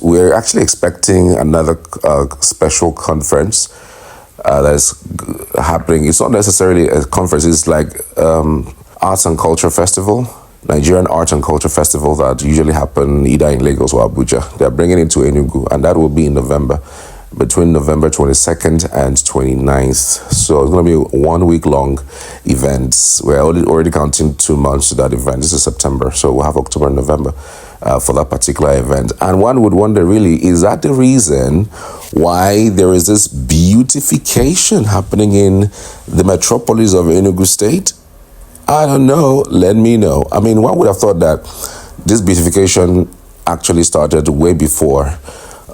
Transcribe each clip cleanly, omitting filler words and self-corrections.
we're actually expecting another special conference that is happening. It's not necessarily a conference, it's like Arts and Culture Festival, Nigerian Art and Culture Festival that usually happen either in Lagos or Abuja. They're bringing it to Enugu, and that will be in November, between November 22nd and 29th. So it's going to be a 1 week long event. We're already counting 2 months to that event. This is September, so we'll have October and November for that particular event. And one would wonder, really, is that the reason why there is this beautification happening in the metropolis of Enugu State? I don't know. Let me know. I mean, one would have thought that this beautification actually started way before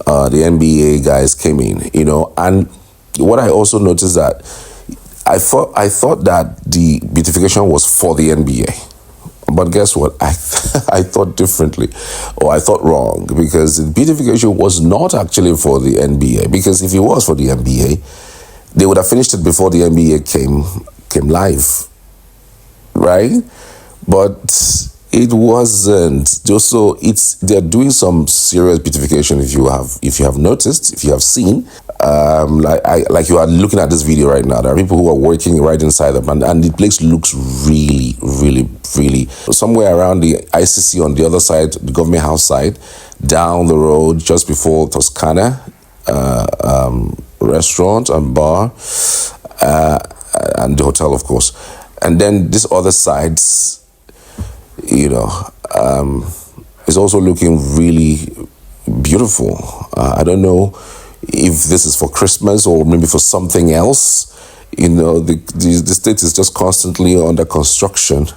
the NBA guys came in, you know. And what I also noticed that I thought that the beautification was for the NBA. But guess what? I thought differently, or I thought wrong, because the beautification was not actually for the NBA. Because if it was for the NBA, they would have finished it before the NBA came live, right? But it wasn't. So they're doing some serious beautification. If you have noticed, if you have seen, like you are looking at this video right now, there are people who are working right inside them, and the place looks really, really, really somewhere around the ICC on the other side, the government house side, down the road, just before Toscana restaurant and bar, and the hotel, of course. And then this other side, you know, is also looking really beautiful. I don't know if this is for Christmas or maybe for something else. You know, the state is just constantly under construction.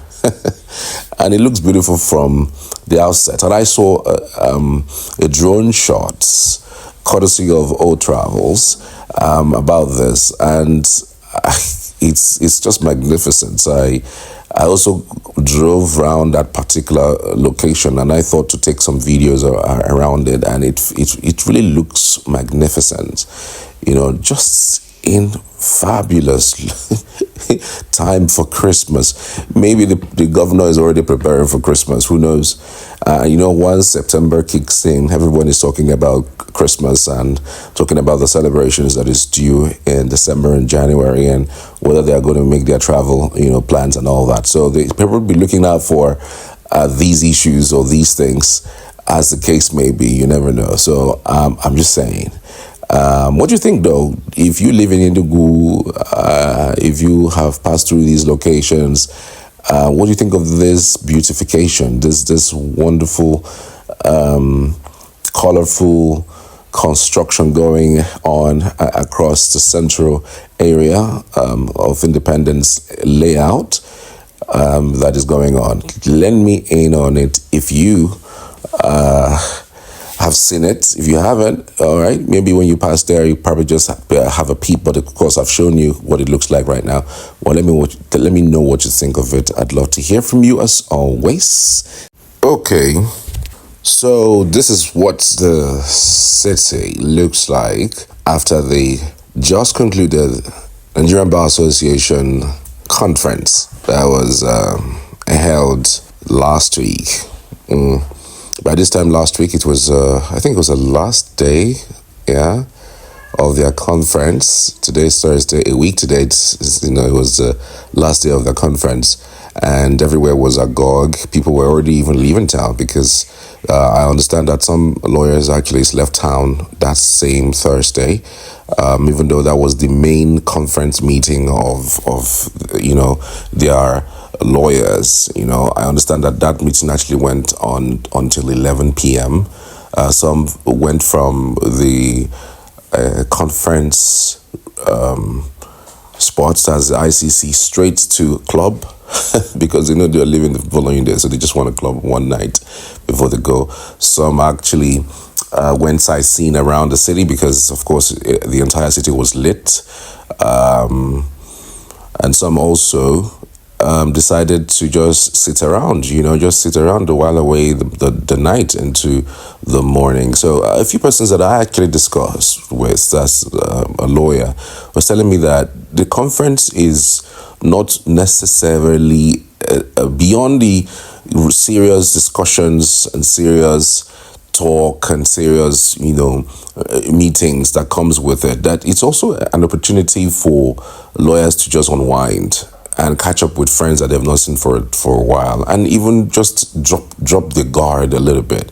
And it looks beautiful from the outset. And I saw a drone shot, courtesy of O Travels, about this. And it's just magnificent. I also drove around that particular location, and I thought to take some videos around it, and it really looks magnificent. You know, just in fabulous time for Christmas. Maybe the governor is already preparing for Christmas. Who knows? You know, once September kicks in, everyone is talking about Christmas and talking about the celebrations that is due in December and January, and whether they are going to make their travel, you know, plans and all that. So people will be looking out for these issues or these things, as the case may be. You never know. So I'm just saying. What do you think, though? If you live in Enugu, if you have passed through these locations, what do you think of this beautification, this wonderful, colorful construction going on across the central area of Independence layout that is going on? Let me in on it if you have seen it. If you haven't, all right, maybe when you pass there, you probably just have a peep. But of course, I've shown you what it looks like right now. Well, let me know what you think of it. I'd love to hear from you as always. Okay, so this is what the city looks like after the just concluded Nigerian Bar Association conference that was held last week. By this time last week, it was, I think it was the last day, of their conference. Today's Thursday, a week today, it was the last day of the conference, and everywhere was agog. People were already even leaving town because I understand that some lawyers actually left town that same Thursday, even though that was the main conference meeting of their lawyers. You know, I understand that meeting actually went on until 11 p.m. Some went from the conference spots as the ICC straight to club because they're leaving the following day, so they just want a club one night before they go. Some actually went sightseeing around the city because, of course, the entire city was lit, and some also decided to just sit around, to while away the night into the morning. So a few persons that I actually discussed with, as a lawyer, was telling me that the conference is not necessarily beyond the serious discussions and serious talk and serious, meetings that comes with it, that it's also an opportunity for lawyers to just unwind and catch up with friends that they've not seen for a while, and even just drop the guard a little bit.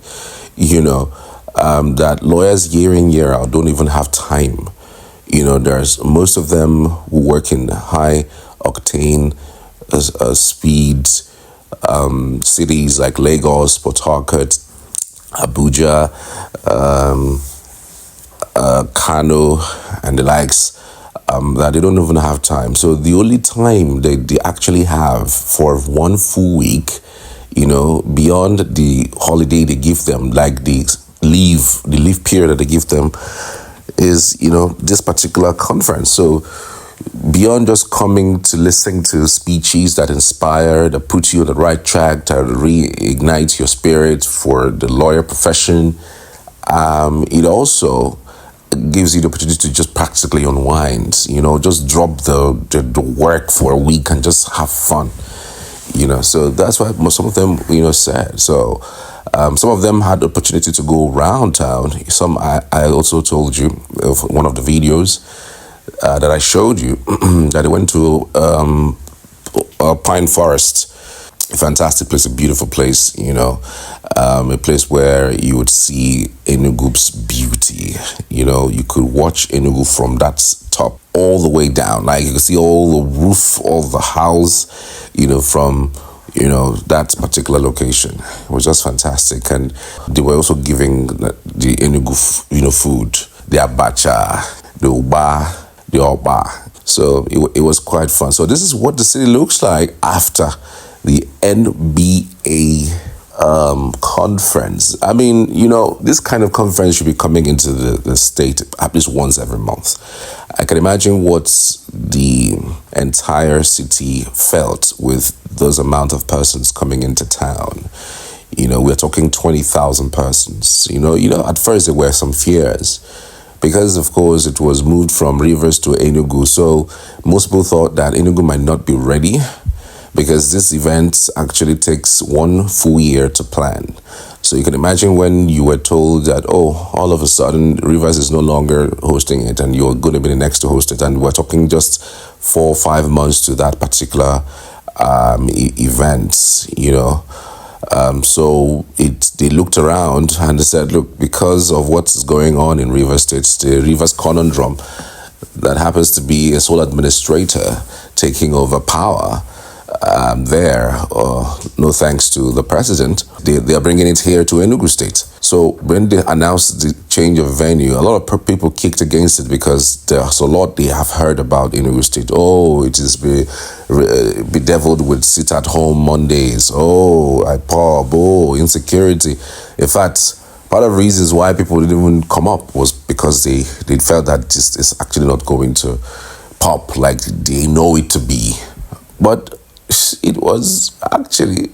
That lawyers year in, year out don't even have time. There's most of them who work in high octane speed cities like Lagos, Port Harcourt, Abuja, Kano, and the likes, that they don't even have time. So the only time they actually have for one full week, beyond the holiday they give them, like the leave period that they give them, is, this particular conference. So beyond just coming to listen to speeches that inspire, that put you on the right track, to reignite your spirit for the lawyer profession, it also gives you the opportunity to just practically unwind, just drop the work for a week and just have fun, so that's what some of them, said. So some of them had the opportunity to go around town. Some, I also told you of one of the videos that I showed you, that they went to Pine Forest. A fantastic place, a beautiful place, a place where you would see Enugu's beauty. You could watch Enugu from that top all the way down. Like, you could see all the roof, all the house, from that particular location. It was just fantastic. And they were also giving the Enugu, food, the abacha, the uba, the oba. So it was quite fun. So this is what the city looks like after the NBA conference. I mean, this kind of conference should be coming into the state at least once every month. I can imagine what the entire city felt with those amount of persons coming into town. We're talking 20,000 persons. At first there were some fears, because of course it was moved from Rivers to Enugu. So most people thought that Enugu might not be ready, because this event actually takes one full year to plan. So you can imagine when you were told that, all of a sudden Rivers is no longer hosting it and you're going to be the next to host it. And we're talking just 4 or 5 months to that particular event, so they looked around and they said, look, because of what's going on in Rivers State, the Rivers conundrum, that happens to be a sole administrator taking over power there, no thanks to the president, they are bringing it here to Enugu State. So when they announced the change of venue, a lot of people kicked against it, because there's a lot they have heard about Enugu State. It is bedeviled with sit-at-home Mondays. IPOB, insecurity. In fact, part of the reasons why people didn't even come up was because they felt that this is actually not going to pop like they know it to be. But it was actually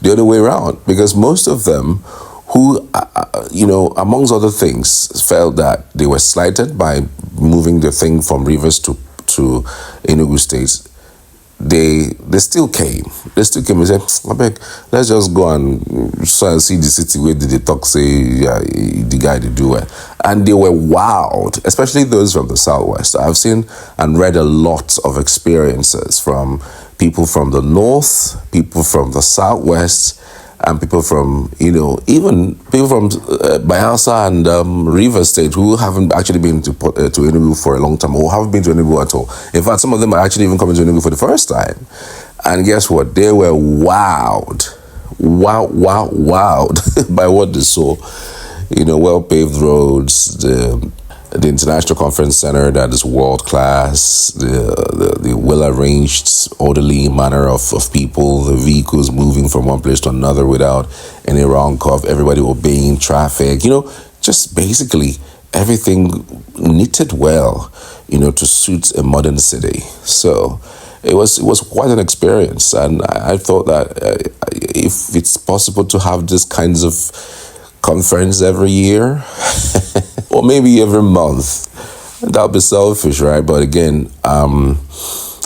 the other way around, because most of them who, amongst other things, felt that they were slighted by moving the thing from Rivers to Enugu State, they still came. They still came and said, I beg, let's just go and see the city where did they talk, say, the guy to do it. And they were wowed, especially those from the Southwest. I've seen and read a lot of experiences from people from the North, people from the Southwest, and people from, even people from Bayelsa and River State who haven't actually been to Enugu for a long time, or haven't been to Enugu at all. In fact, some of them are actually even coming to Enugu for the first time. And guess what? They were wowed by what they saw. Well-paved roads, the International Conference Center that is world-class, the well-arranged, orderly manner of people, the vehicles moving from one place to another without any wrong curve, everybody obeying traffic, just basically everything knitted well, to suit a modern city. So it was quite an experience, and I thought that if it's possible to have these kinds of conference every year, or maybe every month, that would be selfish, right? But again,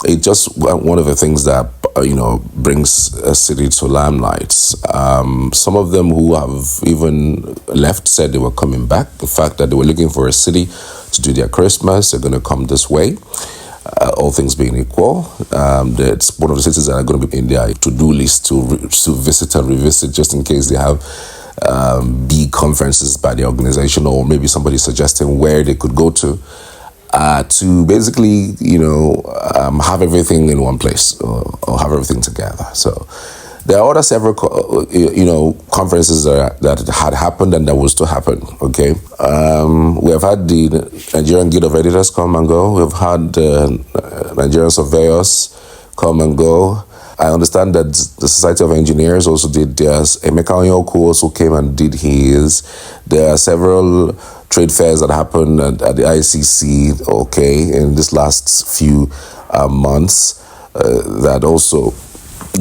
it's just one of the things that brings a city to limelight. Some of them who have even left said they were coming back. The fact that they were looking for a city to do their Christmas, they're going to come this way. All things being equal, it's one of the cities that are going to be in their to-do list to visit and revisit, just in case they have big conferences by the organization, or maybe somebody suggesting where they could go to basically, have everything in one place, or have everything together. So there are other several, conferences that had happened and that will still happen, okay? We have had the Nigerian Guild of Editors come and go. We've had Nigerian surveyors come and go. I understand that the Society of Engineers also did theirs. Emeka Onyoku also came and did his. There are several trade fairs that happened at the ICC, okay, in this last few months that also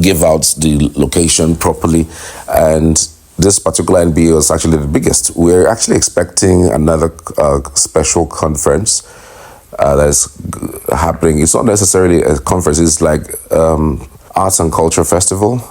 give out the location properly. And this particular NBA was actually the biggest. We're actually expecting another special conference that is happening. It's not necessarily a conference, it's like arts and culture festival.